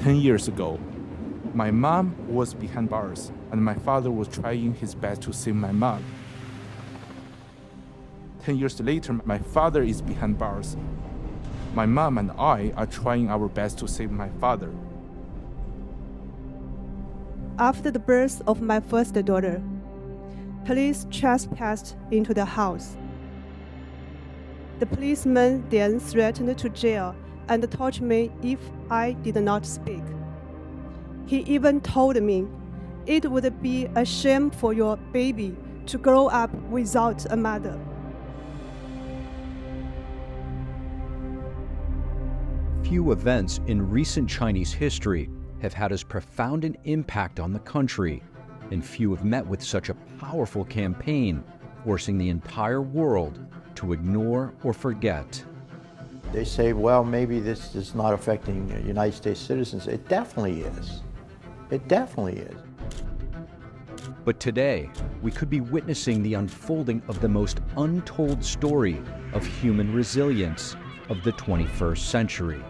10 years ago, my mom was behind bars, and my father was trying his best to save my mom. 10 years later, my father is behind bars. My mom and I are trying our best to save my father. After the birth of my first daughter, police trespassed into the house. The policeman then threatened to jail and torture me if I did not speak. He even told me it would be a shame for your baby to grow up without a mother. Few events in recent Chinese history have had as profound an impact on the country, and few have met with such a powerful campaign, forcing the entire world to ignore or forget. They say, well, maybe this is not affecting United States citizens. It definitely is. It definitely is. But today, we could be witnessing the unfolding of the most untold story of human resilience of the 21st century.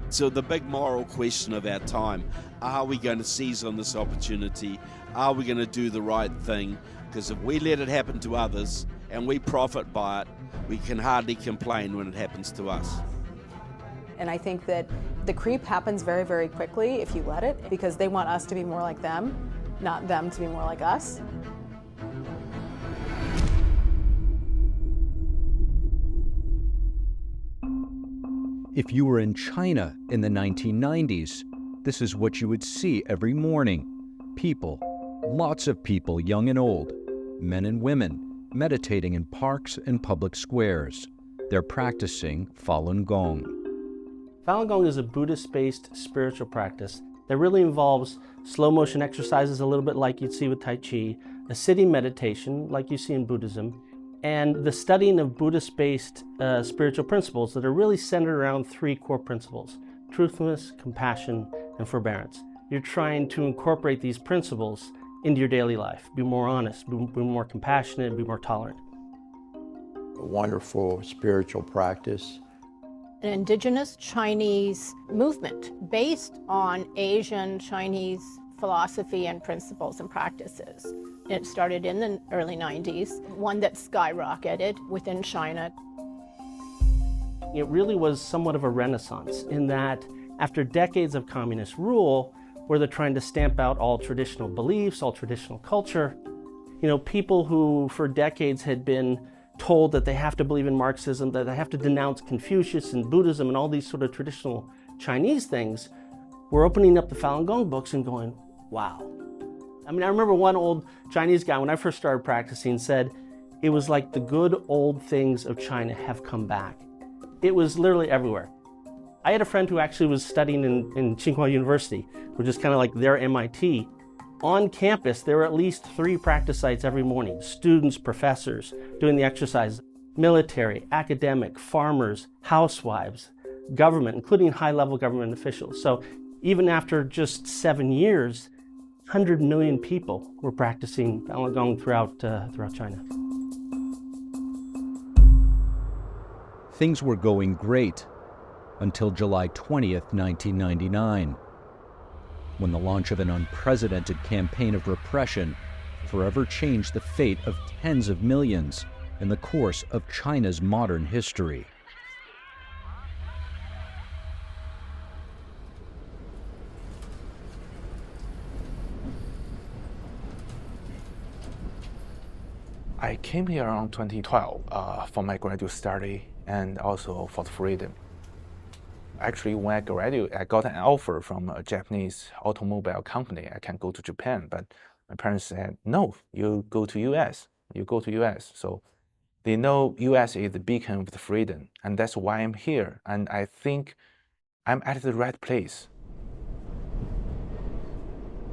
So the big moral question of our time, are we going to seize on this opportunity? Are we going to do the right thing? Because if we let it happen to others and we profit by it, we can hardly complain when it happens to us. And I think that the creep happens very, very quickly if you let it, because they want us to be more like them, not them to be more like us. If you were in China in the 1990s, this is what you would see every morning. People, lots of people, young and old, men and women, meditating in parks and public squares. They're practicing Falun Gong. Falun Gong is a Buddhist-based spiritual practice that really involves slow motion exercises, a little bit like you'd see with Tai Chi, a sitting meditation like you see in Buddhism, and the studying of Buddhist-based spiritual principles that are really centered around three core principles: truthfulness, compassion, and forbearance. You're trying to incorporate these principles into your daily life. Be more honest, be more compassionate, be more tolerant. A wonderful spiritual practice. An indigenous Chinese movement based on Asian Chinese philosophy and principles and practices. It started in the early 90s, one that skyrocketed within China. It really was somewhat of a renaissance in that after decades of communist rule, where they're trying to stamp out all traditional beliefs, all traditional culture, people who for decades had been told that they have to believe in Marxism, that they have to denounce Confucius and Buddhism and all these sort of traditional Chinese things, were opening up the Falun Gong books and going, wow. I remember one old Chinese guy, when I first started practicing, said, it was like the good old things of China have come back. It was literally everywhere. I had a friend who actually was studying in Tsinghua University, which is kind of like their MIT. On campus, there were at least 3 practice sites every morning. Students, professors doing the exercises, military, academic, farmers, housewives, government, including high-level government officials. So even after just 7 years, 100 million people were practicing Falun Gong throughout China. Things were going great until July 20th, 1999, when the launch of an unprecedented campaign of repression forever changed the fate of tens of millions in the course of China's modern history. I came here around 2012 for my graduate study and also for the freedom. Actually, when I graduated, I got an offer from a Japanese automobile company. I can go to Japan, but my parents said, no, you go to US. You go to US. So they know US is the beacon of the freedom, and that's why I'm here. And I think I'm at the right place.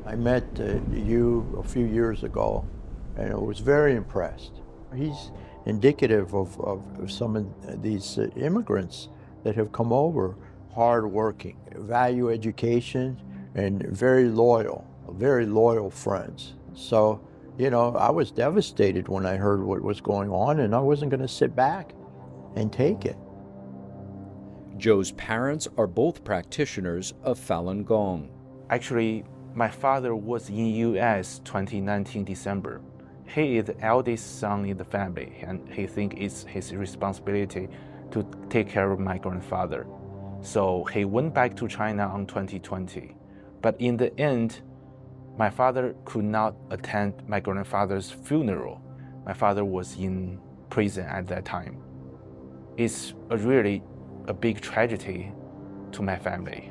I met you a few years ago, and I was very impressed. He's indicative of some of these immigrants that have come over, hardworking, value education, and very loyal friends. So, I was devastated when I heard what was going on, and I wasn't going to sit back and take it. Joe's parents are both practitioners of Falun Gong. Actually, my father was in U.S. 2019 December. He is the eldest son in the family, and he thinks it's his responsibility to take care of my grandfather. So he went back to China in 2020. But in the end, my father could not attend my grandfather's funeral. My father was in prison at that time. It's really a big tragedy to my family.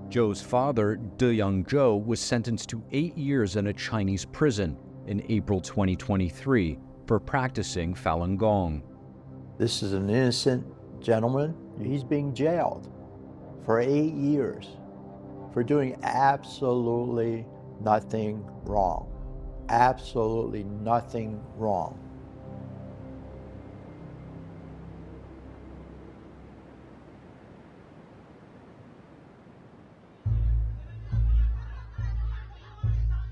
Joe's father, De Young Zhou, was sentenced to 8 years in a Chinese prison in April 2023 for practicing Falun Gong. This is an innocent gentleman. He's being jailed for 8 years for doing absolutely nothing wrong. Absolutely nothing wrong.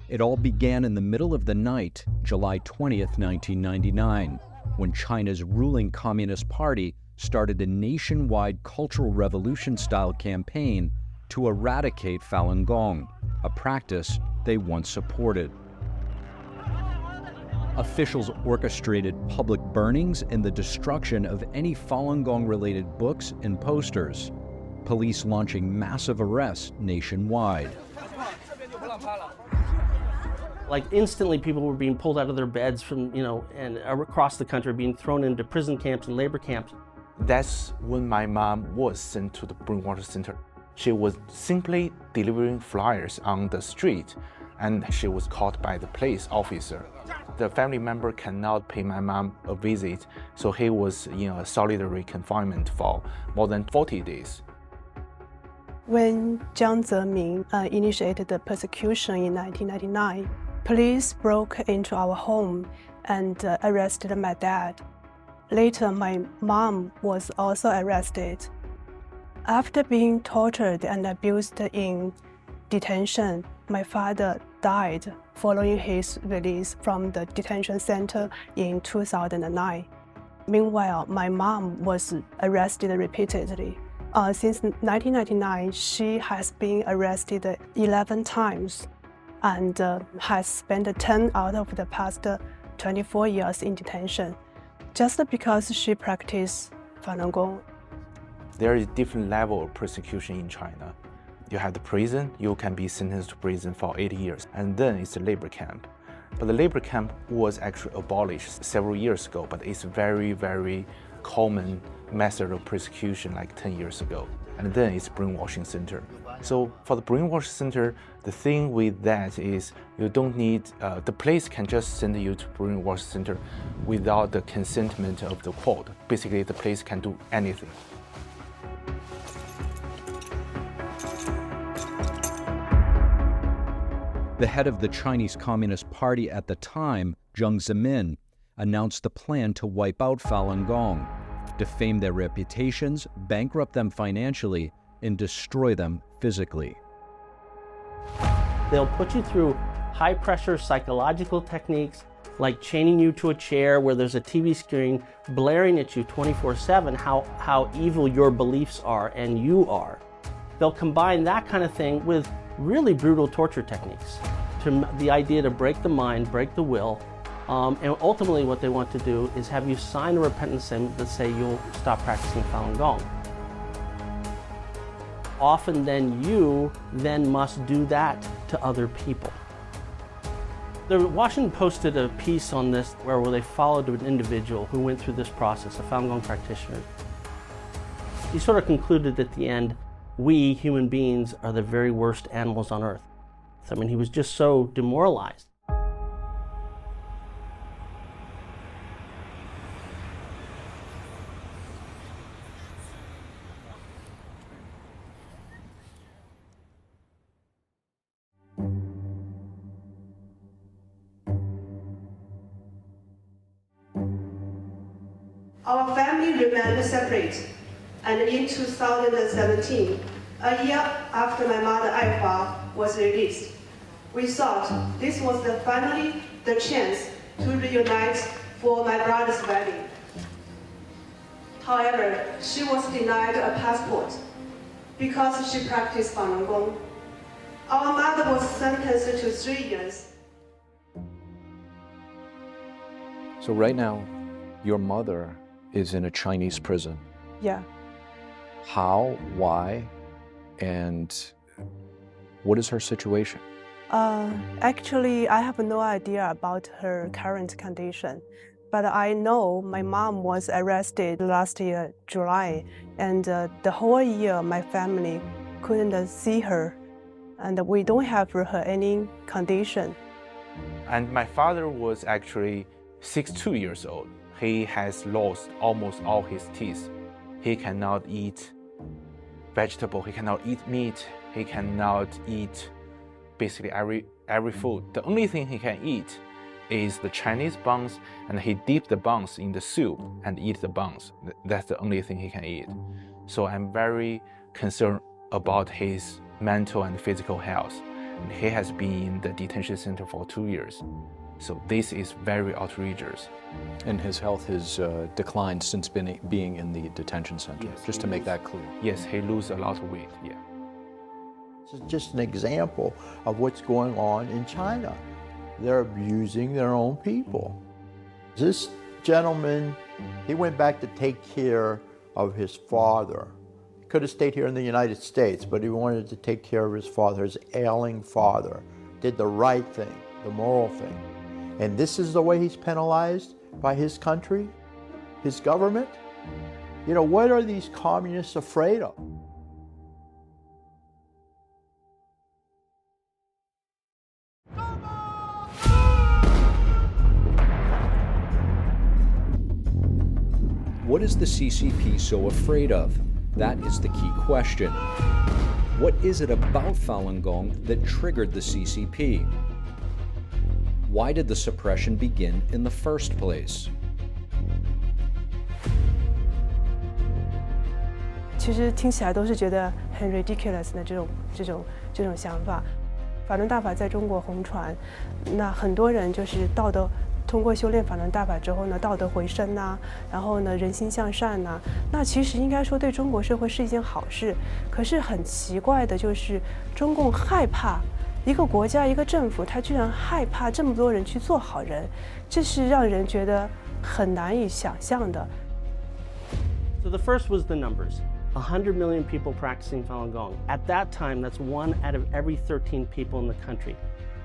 It all began in the middle of the night, July 20th, 1999, when China's ruling Communist Party started a nationwide cultural revolution-style campaign to eradicate Falun Gong, a practice they once supported. Officials orchestrated public burnings and the destruction of any Falun Gong-related books and posters, police launching massive arrests nationwide. Like instantly people were being pulled out of their beds from, and across the country, being thrown into prison camps and labor camps. That's when my mom was sent to the Brainwash Center. She was simply delivering flyers on the street, and she was caught by the police officer. The family member cannot pay my mom a visit, so he was in a solitary confinement for more than 40 days. When Jiang Zemin initiated the persecution in 1999, police broke into our home and arrested my dad. Later, my mom was also arrested. After being tortured and abused in detention, my father died following his release from the detention center in 2009. Meanwhile, my mom was arrested repeatedly. Since 1999, she has been arrested 11 times and has spent 10 out of the past 24 years in detention, just because she practiced Falun Gong. There is different level of persecution in China. You have the prison, you can be sentenced to prison for 8 years, and then it's a labor camp. But the labor camp was actually abolished several years ago, but it's very, very common method of persecution like 10 years ago. And then it's brainwashing center. So for the brainwashing center, the thing with that is you don't need, the police can just send you to brainwashing center without the consentment of the court. Basically, the police can do anything. The head of the Chinese Communist Party at the time, Jiang Zemin, announced the plan to wipe out Falun Gong, defame their reputations, bankrupt them financially, and destroy them physically. They'll put you through high-pressure psychological techniques like chaining you to a chair where there's a TV screen blaring at you 24/7 how evil your beliefs are and you are. They'll combine that kind of thing with really brutal torture techniques, to the idea to break the mind, break the will, and ultimately what they want to do is have you sign a repentance statement that say you'll stop practicing Falun Gong. Often then you must do that to other people. The Washington Post did a piece on this where they followed an individual who went through this process, a Falun Gong practitioner. He sort of concluded at the end, we human beings are the very worst animals on earth. I mean, he was just so demoralized. Our family remained separate, and in 2017, a year after my mother Aihua was released, we thought this was finally the chance to reunite for my brother's wedding. However, she was denied a passport because she practiced Falun Gong. Our mother was sentenced to 3 years. So right now, your mother is in a Chinese prison. Yeah. How, why, and what is her situation? Actually, I have no idea about her current condition, but I know my mom was arrested last year, July, and the whole year my family couldn't see her, and we don't have her any condition. And my father was actually 62 years old. He has lost almost all his teeth. He cannot eat vegetable, he cannot eat meat, he cannot eat basically every food. The only thing he can eat is the Chinese buns, and he dip the buns in the soup and eat the buns. That's the only thing he can eat. So I'm very concerned about his mental and physical health. And he has been in the detention center for 2 years. So this is very outrageous. And his health has declined since being in the detention center, Yes, just to make that clear. Yes, he lose a lot of weight, yeah. This is just an example of what's going on in China. They're abusing their own people. This gentleman, he went back to take care of his father. He could have stayed here in the United States, but he wanted to take care of his father, his ailing father. Did the right thing, the moral thing. And this is the way he's penalized by his country, his government? You know, what are these communists afraid of? What is the CCP so afraid of? That is the key question. What is it about Falun Gong that triggered the CCP? Why did the suppression begin in the first place? 其实听起来都是觉得很 ridiculous 的这种想法。法轮大法在中国红传，那很多人就是道德。通过修炼法轮大法之后呢，道德回升呐，然后呢，人心向善呐，那其实应该说对中国社会是一件好事。可是很奇怪的就是，中共害怕一个国家、一个政府，他居然害怕这么多人去做好人，这是让人觉得很难以想象的。So the first was the numbers. 100 million people practicing Falun Gong. At that time, that's 1 out of every 13 people in the country.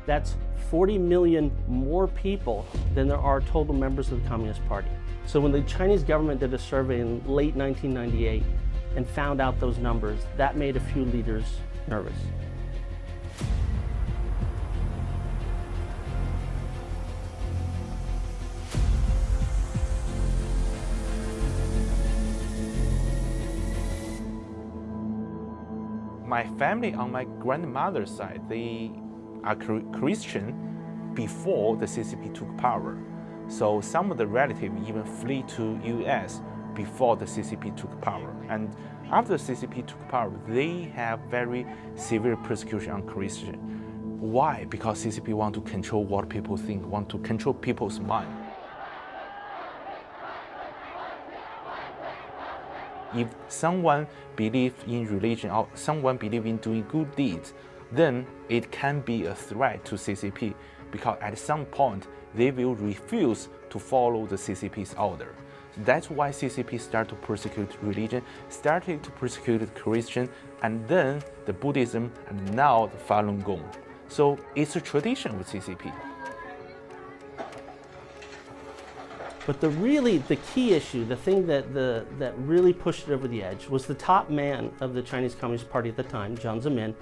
That's 40 million more people than there are total members of the Communist Party. So when the Chinese government did a survey in late 1998 and found out those numbers, that made a few leaders nervous. My family on my grandmother's side, they are Christian before the CCP took power. So some of the relatives even flee to US before the CCP took power. And after the CCP took power, they have very severe persecution on Christian. Why? Because CCP want to control what people think, want to control people's mind. If someone believes in religion or someone believes in doing good deeds, then it can be a threat to CCP because at some point they will refuse to follow the CCP's order. That's why CCP started to persecute religion, started to persecute Christian, and then the Buddhism, and now the Falun Gong. So it's a tradition with CCP. But the key issue, the thing that really pushed it over the edge was the top man of the Chinese Communist Party at the time, Jiang Zemin.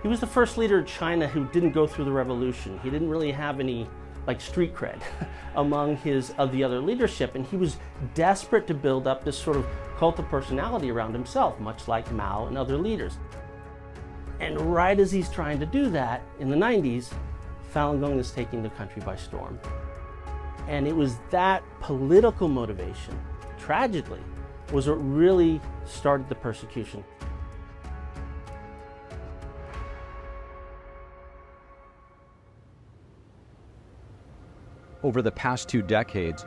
He was the first leader of China who didn't go through the revolution. He didn't really have any street cred among the other leadership, and he was desperate to build up this sort of cult of personality around himself, much like Mao and other leaders. And right as he's trying to do that, in the 90s, Falun Gong is taking the country by storm. And it was that political motivation, tragically, was what really started the persecution. Over the past 2 decades,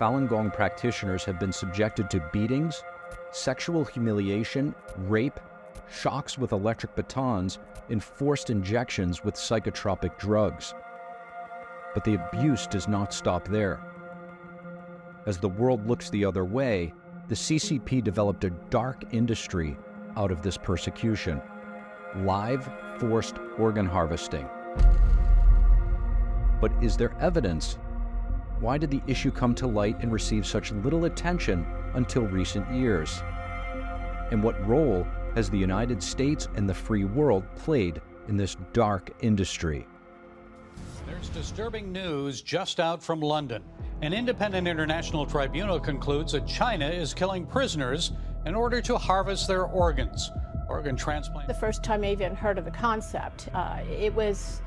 Falun Gong practitioners have been subjected to beatings, sexual humiliation, rape, shocks with electric batons, and forced injections with psychotropic drugs. But the abuse does not stop there. As the world looks the other way, the CCP developed a dark industry out of this persecution: live, forced organ harvesting. But is there evidence? Why did the issue come to light and receive such little attention until recent years? And what role has the United States and the free world played in this dark industry? There's disturbing news just out from London. An independent international tribunal concludes that China is killing prisoners in order to harvest their organs. Organ transplant. The first time I even heard of the concept, it was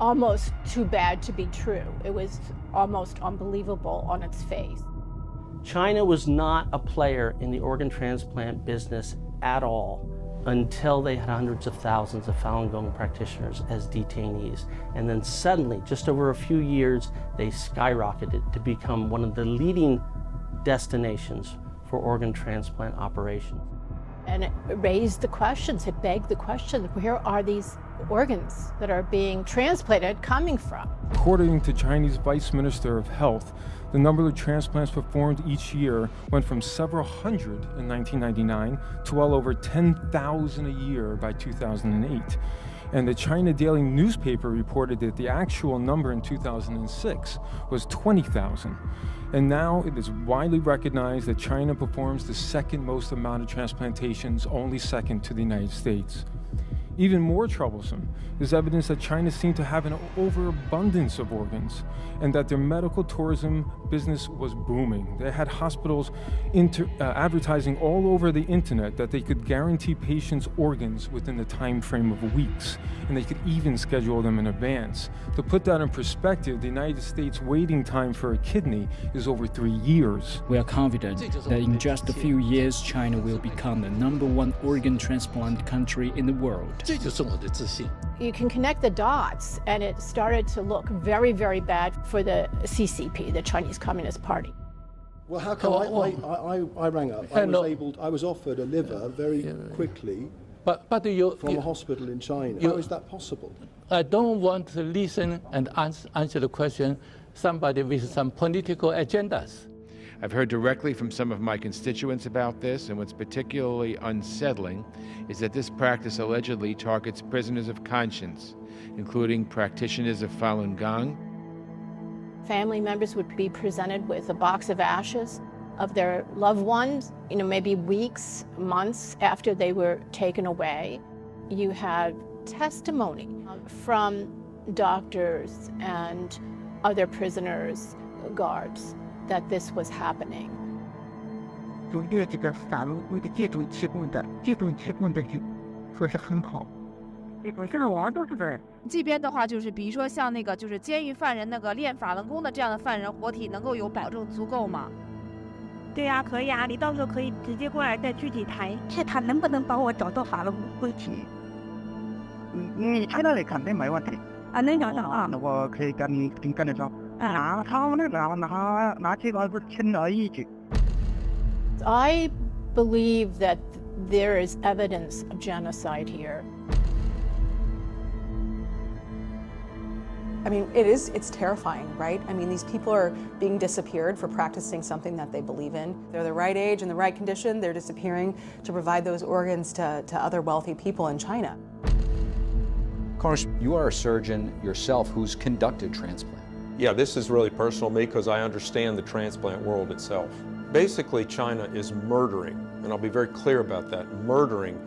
almost too bad to be true. It was almost unbelievable on its face. China was not a player in the organ transplant business at all until they had hundreds of thousands of Falun Gong practitioners as detainees. And then suddenly, just over a few years, they skyrocketed to become one of the leading destinations for organ transplant operations. And it raised the questions, it begged the question, where are these organs that are being transplanted coming from? According to Chinese Vice Minister of Health, the number of transplants performed each year went from several hundred in 1999 to well over 10,000 a year by 2008. And the China Daily newspaper reported that the actual number in 2006 was 20,000. And now it is widely recognized that China performs the second most amount of transplantations, only second to the United States. Even more troublesome is evidence that China seemed to have an overabundance of organs and that their medical tourism business was booming. They had hospitals advertising all over the internet that they could guarantee patients organs within the time frame of weeks, and they could even schedule them in advance. To put that in perspective, the United States waiting time for a kidney is over 3 years. We are confident that in just a few years, China will become the #1 organ transplant country in the world. You can connect the dots, and it started to look very, very bad for the CCP, the Chinese Communist Party. Well, how come I rang up? I was offered a liver very quickly from a hospital in China. How is that possible? I don't want to listen and answer the question somebody with some political agendas. I've heard directly from some of my constituents about this, and what's particularly unsettling is that this practice allegedly targets prisoners of conscience, including practitioners of Falun Gong. Family members would be presented with a box of ashes of their loved ones, maybe weeks, months after they were taken away. You had testimony from doctors and other prisoners, guards, that this was happening. 用这个法轮功的这种提供的说是很好。这个网上都是这样。这边的话就是，比如说像那个就是监狱犯人那个练法轮功的这样的犯人，活体能够有保证足够吗？对呀，可以啊，你到时候可以直接过来再具体谈，看他能不能帮我找到法轮功体。你去那里肯定没问题。啊，能找到啊。那我可以跟你说。他们那个拿这个是轻而易举。I believe that there is evidence of genocide here. I mean, it's terrifying, right? I mean, these people are being disappeared for practicing something that they believe in. They're the right age and the right condition. They're disappearing to provide those organs to other wealthy people in China. Connors, you are a surgeon yourself who's conducted transplant. Yeah, this is really personal to me because I understand the transplant world itself. Basically, China is murdering, and I'll be very clear about that, murdering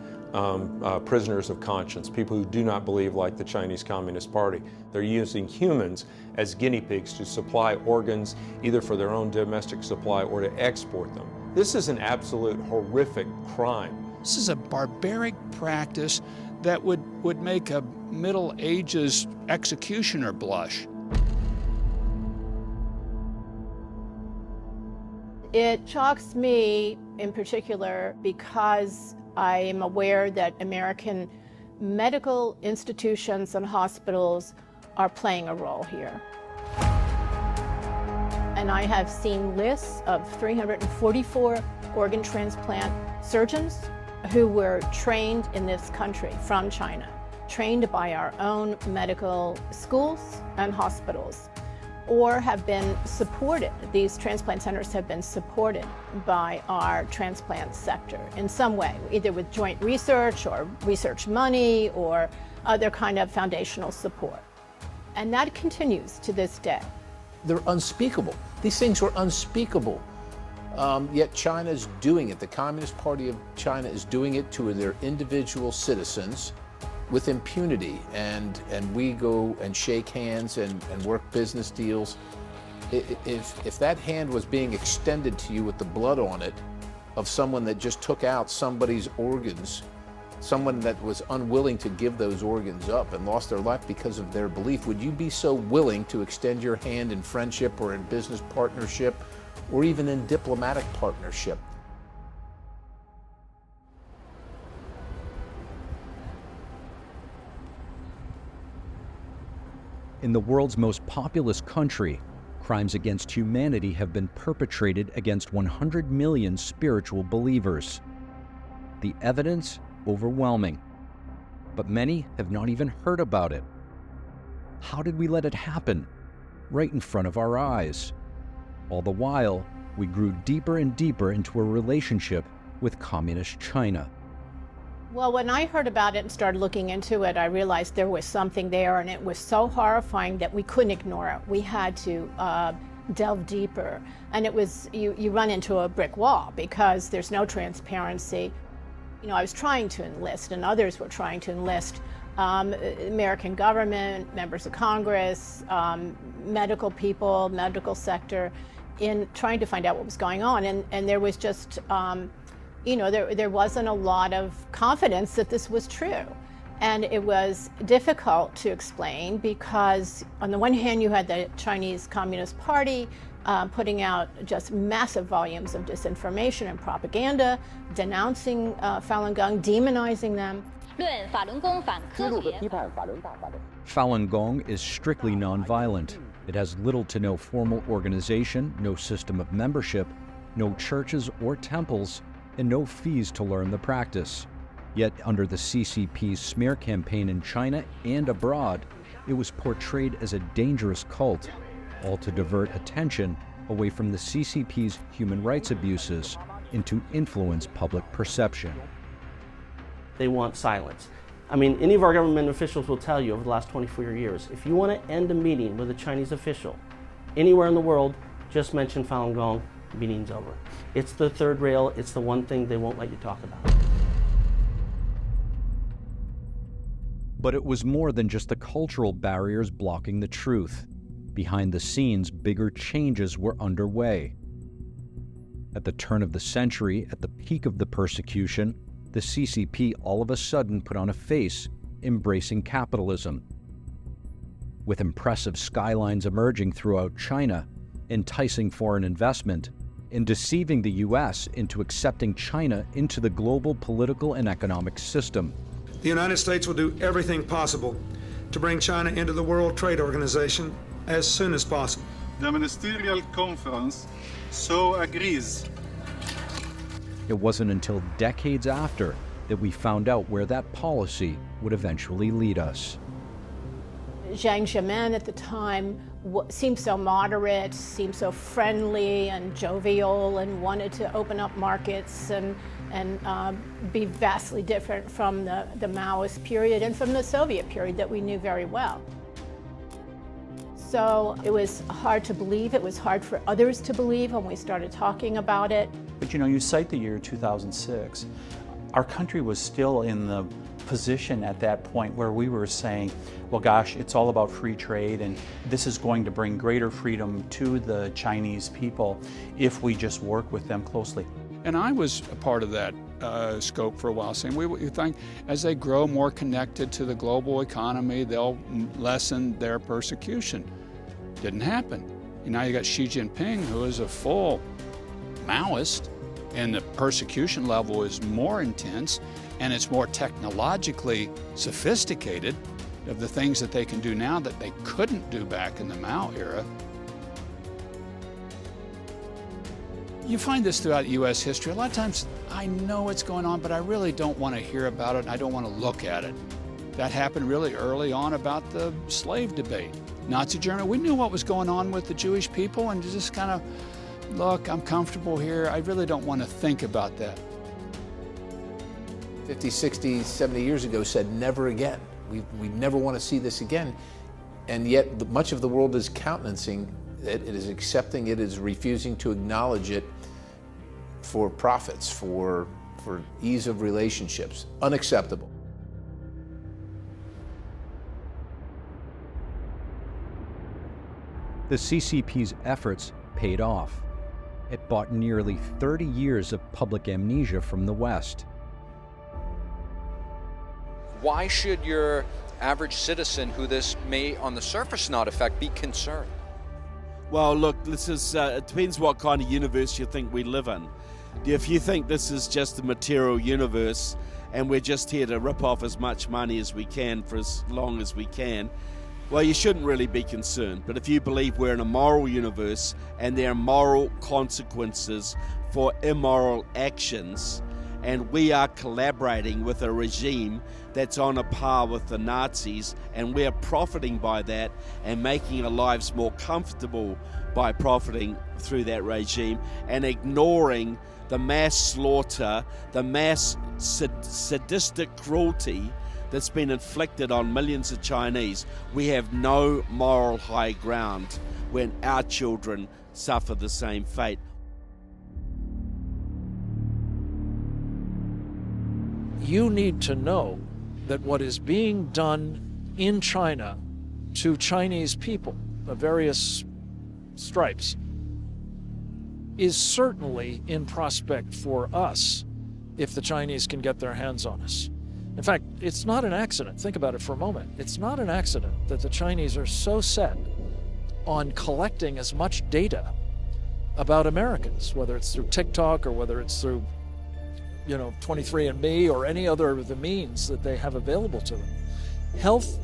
prisoners of conscience, people who do not believe like the Chinese Communist Party. They're using humans as guinea pigs to supply organs, either for their own domestic supply or to export them. This is an absolute horrific crime. This is a barbaric practice that would make a Middle Ages executioner blush. It shocks me in particular because I am aware that American medical institutions and hospitals are playing a role here. and I have seen lists of 344 organ transplant surgeons who were trained in this country from China, trained by our own medical schools and hospitals, or have been supported. These transplant centers have been supported by our transplant sector in some way, either with joint research or research money or other kind of foundational support. And that continues to this day. They're unspeakable. These things were unspeakable. Yet China's doing it. The Communist Party of China is doing it to their individual citizens with impunity, and we go and shake hands and work business deals. If that hand was being extended to you with the blood on it of someone that just took out somebody's organs, someone that was unwilling to give those organs up and lost their life because of their belief, would you be so willing to extend your hand in friendship or in business partnership or even in diplomatic partnership? In the world's most populous country, crimes against humanity have been perpetrated against 100 million spiritual believers. The evidence, overwhelming, but many have not even heard about it. How did we let it happen? Right in front of our eyes. All the while, we grew deeper and deeper into a relationship with Communist China. Well, when I heard about it and started looking into it, I realized there was something there, and it was so horrifying that we couldn't ignore it. We had to delve deeper. And it was, you run into a brick wall because there's no transparency. You know, I was trying to enlist, and others were trying to enlist American government, members of Congress, medical people, medical sector, in trying to find out what was going on. And there was just, you know, there wasn't a lot of confidence that this was true. And it was difficult to explain because on the one hand you had the Chinese Communist Party putting out just massive volumes of disinformation and propaganda, denouncing Falun Gong, demonizing them. Falun Gong is strictly nonviolent. It has little to no formal organization, no system of membership, no churches or temples, and no fees to learn the practice. Yet under the CCP's smear campaign in China and abroad, it was portrayed as a dangerous cult, all to divert attention away from the CCP's human rights abuses and to influence public perception. They want silence. I mean, any of our government officials will tell you over the last 24 years, if you want to end a meeting with a Chinese official anywhere in the world, just mention Falun Gong, meeting's over. It's the third rail, it's the one thing they won't let you talk about. But it was more than just the cultural barriers blocking the truth. Behind the scenes, bigger changes were underway. At the turn of the century, at the peak of the persecution, the CCP all of a sudden put on a face, embracing capitalism. With impressive skylines emerging throughout China, enticing foreign investment, and deceiving the U.S. into accepting China into the global political and economic system. The United States will do everything possible to bring China into the World Trade Organization as soon as possible. The Ministerial Conference so agrees. It wasn't until decades after that we found out where that policy would eventually lead us. Jiang Zemin at the time seemed so moderate, seemed so friendly and jovial, and wanted to open up markets and be vastly different from the Maoist period and from the Soviet period that we knew very well. So it was hard to believe. It was hard for others to believe when we started talking about it. But you know, you cite the year 2006. Our country was still in the position at that point where we were saying, well, gosh, it's all about free trade, and this is going to bring greater freedom to the Chinese people if we just work with them closely. And I was a part of that scope for a while, saying we think as they grow more connected to the global economy, they'll lessen their persecution. Didn't happen. Now you got Xi Jinping, who is a full Maoist, and the persecution level is more intense, and it's more technologically sophisticated of the things that they can do now that they couldn't do back in the Mao era. You find this throughout U.S. history. A lot of times I know what's going on, but I really don't want to hear about it, and I don't want to look at it. That happened really early on about the slave debate. Nazi Germany, we knew what was going on with the Jewish people, and just kind of, look, I'm comfortable here. I really don't want to think about that. 50, 60, 70 years ago said never again. We never want to see this again. And yet much of the world is countenancing it, it is accepting it, is refusing to acknowledge it for profits, for ease of relationships. Unacceptable. The CCP's efforts paid off. It bought nearly 30 years of public amnesia from the West. Why should your average citizen, who this may on the surface not affect, be concerned? Well, look, this is, it depends what kind of universe you think we live in. If you think this is just a material universe and we're just here to rip off as much money as we can for as long as we can, well, you shouldn't really be concerned. But if you believe we're in a moral universe and there are moral consequences for immoral actions, and we are collaborating with a regime that's on a par with the Nazis, and we're profiting by that and making our lives more comfortable by profiting through that regime and ignoring the mass slaughter, the mass sadistic cruelty that's been inflicted on millions of Chinese, we have no moral high ground when our children suffer the same fate. You need to know that what is being done in China to Chinese people of various stripes is certainly in prospect for us if the Chinese can get their hands on us. In fact, it's not an accident. Think about it for a moment. It's not an accident that the Chinese are so set on collecting as much data about Americans, whether it's through TikTok or whether it's through 23andMe or any other of the means that they have available to them. Health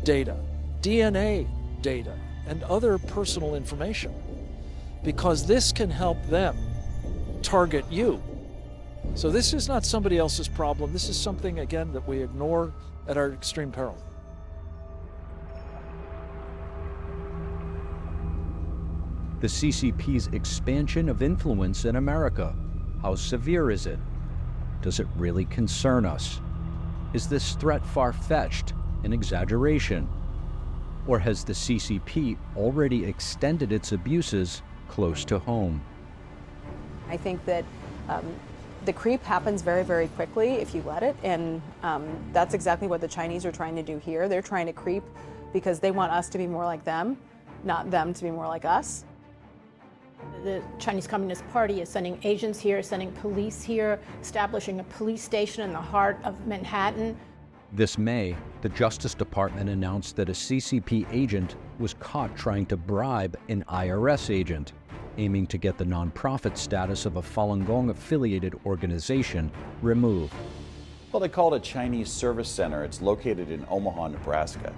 data, DNA data, and other personal information, because this can help them target you. So this is not somebody else's problem. This is something, again, that we ignore at our extreme peril. The CCP's expansion of influence in America, how severe is it? Does it really concern us? Is this threat far-fetched, an exaggeration? Or has the CCP already extended its abuses close to home? I think that the creep happens very, very quickly if you let it, and that's exactly what the Chinese are trying to do here. They're trying to creep because they want us to be more like them, not them to be more like us. The Chinese Communist Party is sending agents here, sending police here, establishing a police station in the heart of Manhattan. This May, the Justice Department announced that a CCP agent was caught trying to bribe an IRS agent, aiming to get the nonprofit status of a Falun Gong-affiliated organization removed. Well, they call it a Chinese service center. It's located in Omaha, Nebraska.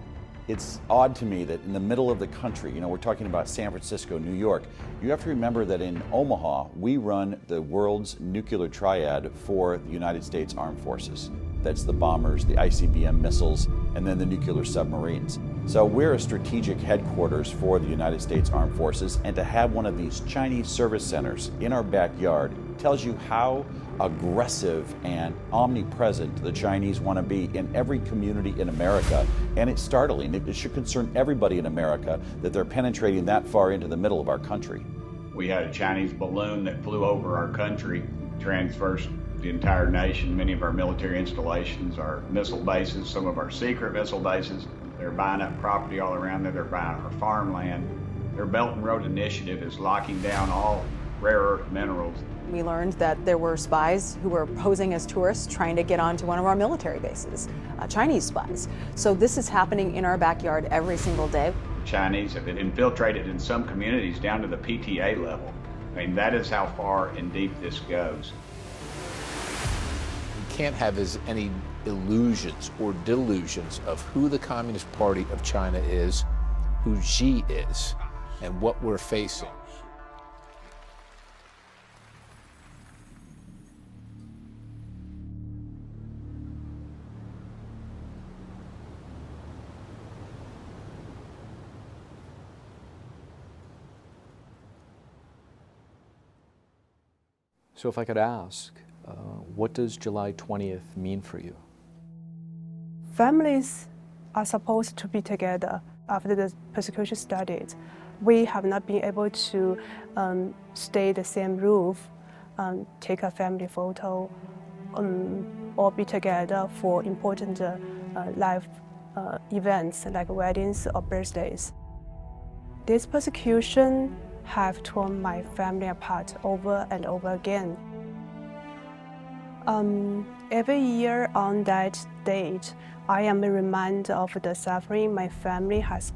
It's odd to me that in the middle of the country, we're talking about San Francisco, New York, you have to remember that in Omaha, we run the world's nuclear triad for the United States Armed Forces. That's the bombers, the ICBM missiles, and then the nuclear submarines. So we're a strategic headquarters for the United States Armed Forces, and to have one of these Chinese service centers in our backyard tells you how aggressive and omnipresent the Chinese want to be in every community in America. And it's startling. It should concern everybody in America that they're penetrating that far into the middle of our country. We had a Chinese balloon that flew over our country, traversed the entire nation. Many of our military installations, our missile bases, some of our secret missile bases. They're buying up property all around there. They're buying our farmland. Their Belt and Road Initiative is locking down all rare earth minerals. We learned that there were spies who were posing as tourists trying to get onto one of our military bases, Chinese spies. So this is happening in our backyard every single day. Chinese have been infiltrated in some communities down to the PTA level. I mean, that is how far and deep this goes. We can't have any illusions or delusions of who the Communist Party of China is, who Xi is, and what we're facing. So if I could ask, what does July 20th mean for you? Families are supposed to be together after the persecution started. We have not been able to stay the same roof, take a family photo, or be together for important life events like weddings or birthdays. This persecution have torn my family apart over and over again. Every year on that date, I am reminded of the suffering my family has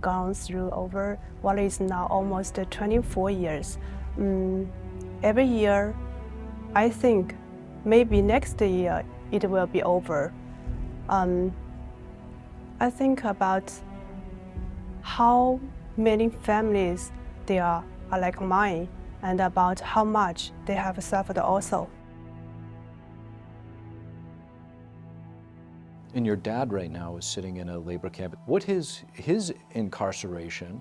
gone through over what is now almost 24 years. Every year, I think maybe next year it will be over. I think about how many families there are like mine, and about how much they have suffered also. And your dad right now is sitting in a labor camp. What his incarceration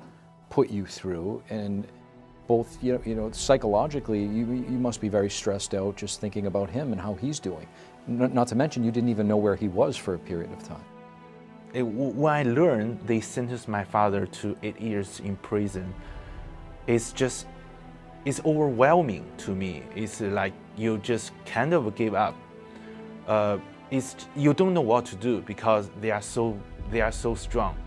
put you through, and both psychologically, you must be very stressed out just thinking about him and how he's doing. Not to mention, you didn't even know where he was for a period of time. When I learned they sentenced my father to 8 years in prison, it's overwhelming to me. It's like you just kind of give up. You don't know what to do because they are so strong.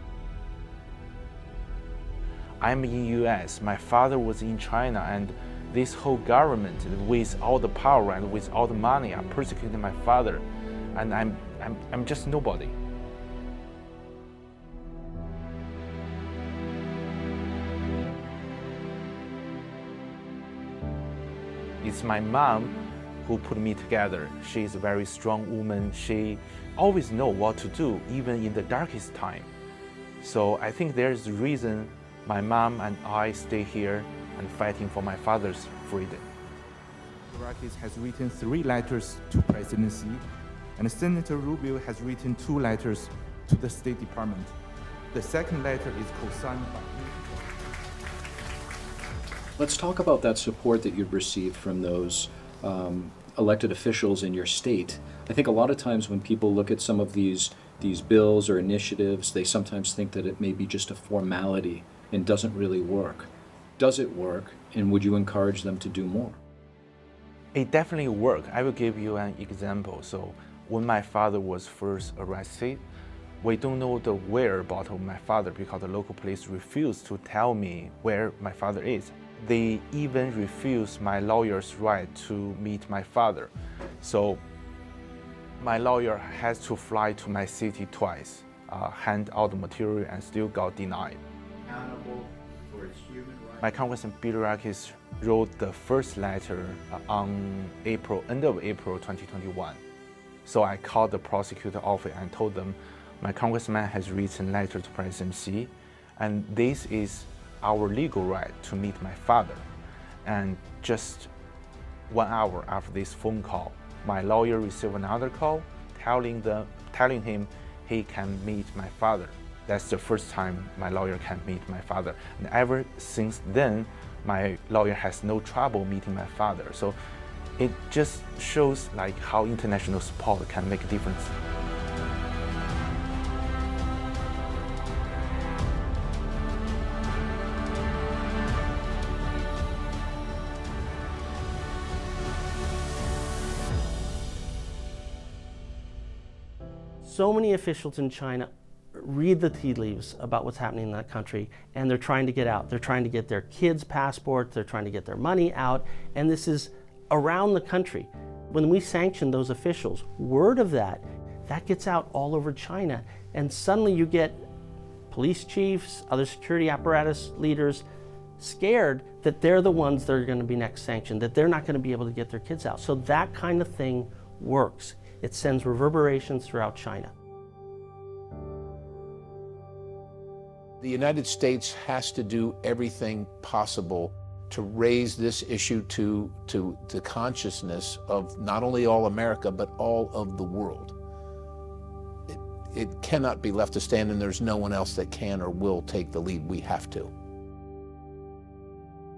I'm in US, my father was in China, and this whole government with all the power and with all the money are persecuting my father, and I'm just nobody. It's my mom who put me together. She's a very strong woman. She always knows what to do, even in the darkest time. So I think there's a reason my mom and I stay here and fighting for my father's freedom. Birakis has written 3 letters to presidency, and Senator Rubio has written 2 letters to the State Department. The second letter is co-signed by me. Let's talk about that support that you've received from those elected officials in your state. I think a lot of times when people look at some of these bills or initiatives, they sometimes think that it may be just a formality and doesn't really work. Does it work, and would you encourage them to do more? It definitely works. I will give you an example. So when my father was first arrested, we don't know the whereabouts of my father because the local police refused to tell me where my father is. They even refused my lawyer's right to meet my father. So my lawyer has to fly to my city twice, hand out the material, and still got denied. My Congressman Birakis wrote the first letter on end of April 2021. So I called the prosecutor office and told them, my congressman has written a letter to President Xi, and this is our legal right to meet my father. And just 1 hour after this phone call, my lawyer received another call telling him he can meet my father. That's the first time my lawyer can meet my father. And ever since then, my lawyer has no trouble meeting my father. So it just shows like how international support can make a difference. So many officials in China read the tea leaves about what's happening in that country, and they're trying to get out. They're trying to get their kids' passports, they're trying to get their money out, and this is around the country. When we sanction those officials, word of that gets out all over China, and suddenly you get police chiefs, other security apparatus leaders scared that they're the ones that are going to be next sanctioned, that they're not going to be able to get their kids out. So that kind of thing works. It sends reverberations throughout China. The United States has to do everything possible to raise this issue to the consciousness of not only all America, but all of the world. It cannot be left to stand, and there's no one else that can or will take the lead. We have to.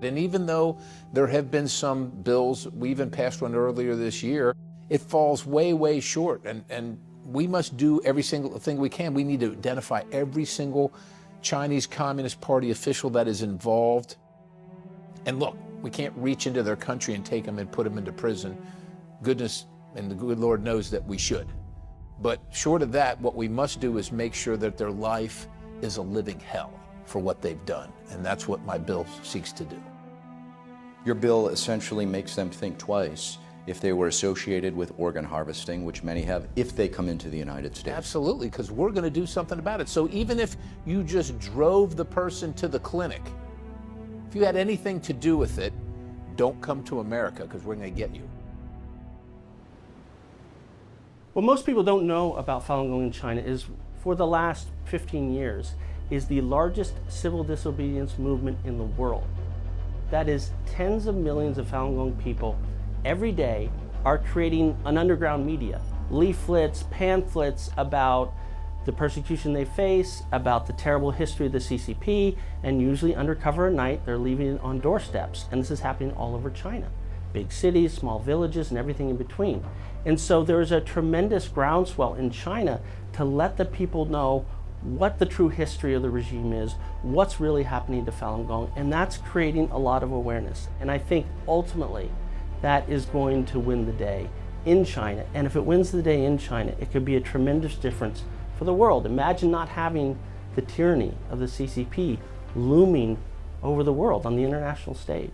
And even though there have been some bills, we even passed one earlier this year, it falls way, way short. And we must do every single thing we can. We need to identify every single Chinese Communist Party official that is involved. And look, we can't reach into their country and take them and put them into prison. Goodness and the good Lord knows that we should. But short of that, what we must do is make sure that their life is a living hell for what they've done. And that's what my bill seeks to do. Your bill essentially makes them think twice if they were associated with organ harvesting, which many have, if they come into the United States. Absolutely, because we're going to do something about it. So even if you just drove the person to the clinic, if you had anything to do with it, don't come to America, because we're going to get you. What most people don't know about Falun Gong in China is, for the last 15 years, is the largest civil disobedience movement in the world. That is, tens of millions of Falun Gong people every day are creating an underground media, leaflets, pamphlets about the persecution they face, about the terrible history of the CCP, and usually undercover at night, they're leaving it on doorsteps. And this is happening all over China. Big cities, small villages, and everything in between. And so there is a tremendous groundswell in China to let the people know what the true history of the regime is, what's really happening to Falun Gong, and that's creating a lot of awareness. And I think ultimately that is going to win the day in China. And if it wins the day in China, it could be a tremendous difference for the world. Imagine not having the tyranny of the CCP looming over the world on the international stage.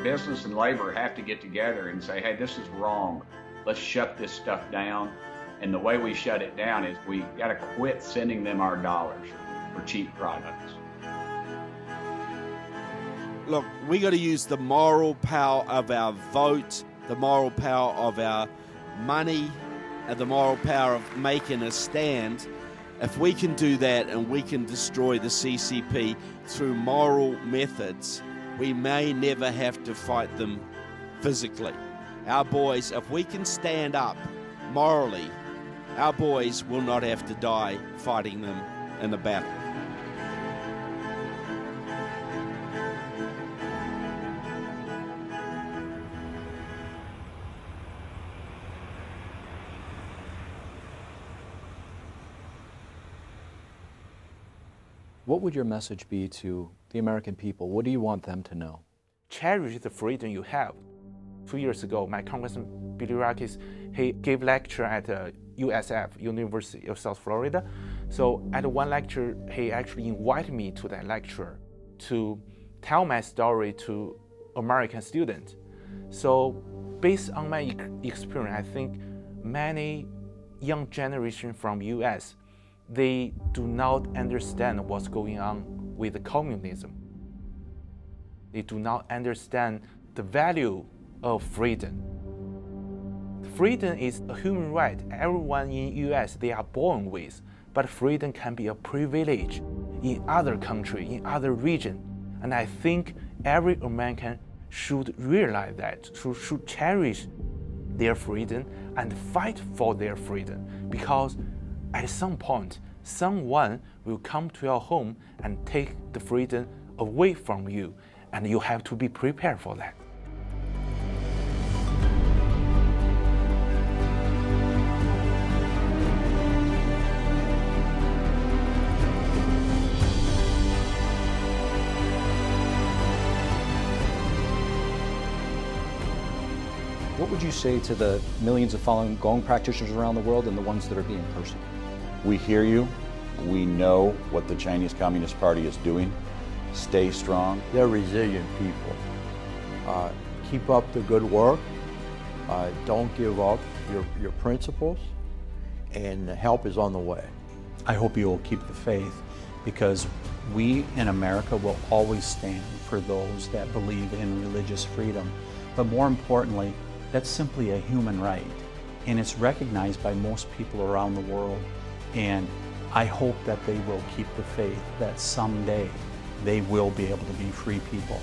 Business and labor have to get together and say, hey, this is wrong. Let's shut this stuff down. And the way we shut it down is we got to quit sending them our dollars for cheap products. Look, we got to use the moral power of our vote, the moral power of our money, and the moral power of making a stand. If we can do that and we can destroy the CCP through moral methods, we may never have to fight them physically. Our boys, if we can stand up morally, our boys will not have to die fighting them in a battle. What would your message be to the American people? What do you want them to know? Cherish the freedom you have. 2 years ago, my Congressman Billy Rakis, he gave lecture at USF, University of South Florida. So at one lecture, he actually invited me to that lecture to tell my story to American students. So based on my experience, I think many young generation from US, they do not understand what's going on with communism. They do not understand the value of freedom. Freedom is a human right everyone in US they are born with, but freedom can be a privilege in other countries, in other regions. And I think every American should realize that, should cherish their freedom and fight for their freedom, because at some point, someone will come to your home and take the freedom away from you, and you have to be prepared for that. What would you say to the millions of Falun Gong practitioners around the world and the ones that are being persecuted? We hear you. We know what the Chinese Communist Party is doing. Stay strong. They're resilient people. Keep up the good work. Don't give up your principles, and help is on the way. I hope you will keep the faith, because we in America will always stand for those that believe in religious freedom. But more importantly, that's simply a human right, and it's recognized by most people around the world. And I hope that they will keep the faith that someday they will be able to be free people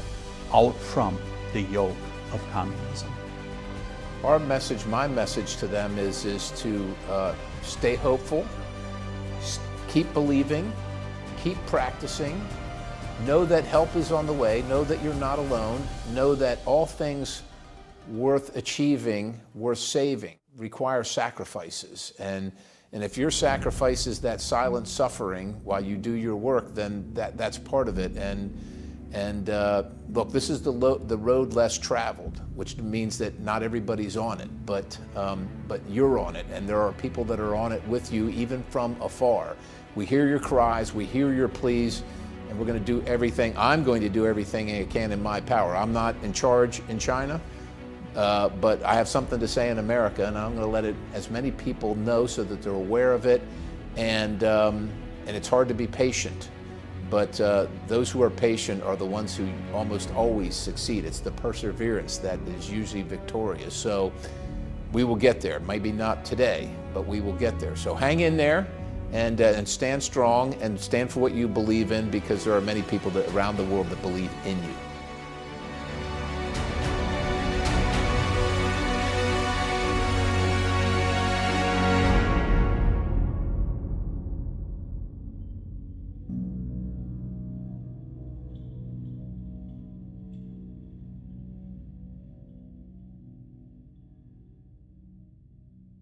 out from the yoke of communism. our message, my message to them is to stay hopeful, keep believing, keep practicing, know that help is on the way, know that you're not alone, know that all things worth achieving, worth saving, require sacrifices. And if your sacrifice is that silent suffering while you do your work, then that's part of it. And look, this is the road less traveled, which means that not everybody's on it, but you're on it, and there are people that are on it with you, even from afar. We hear your cries, we hear your pleas, and we're going to do everything. I'm going to do everything I can in my power. I'm not in charge in China, but I have something to say in America, and I'm going to let as many people know so that they're aware of it. And it's hard to be patient. But those who are patient are the ones who almost always succeed. It's the perseverance that is usually victorious. So we will get there. Maybe not today, but we will get there. So hang in there and stand strong and stand for what you believe in, because there are many people around the world that believe in you.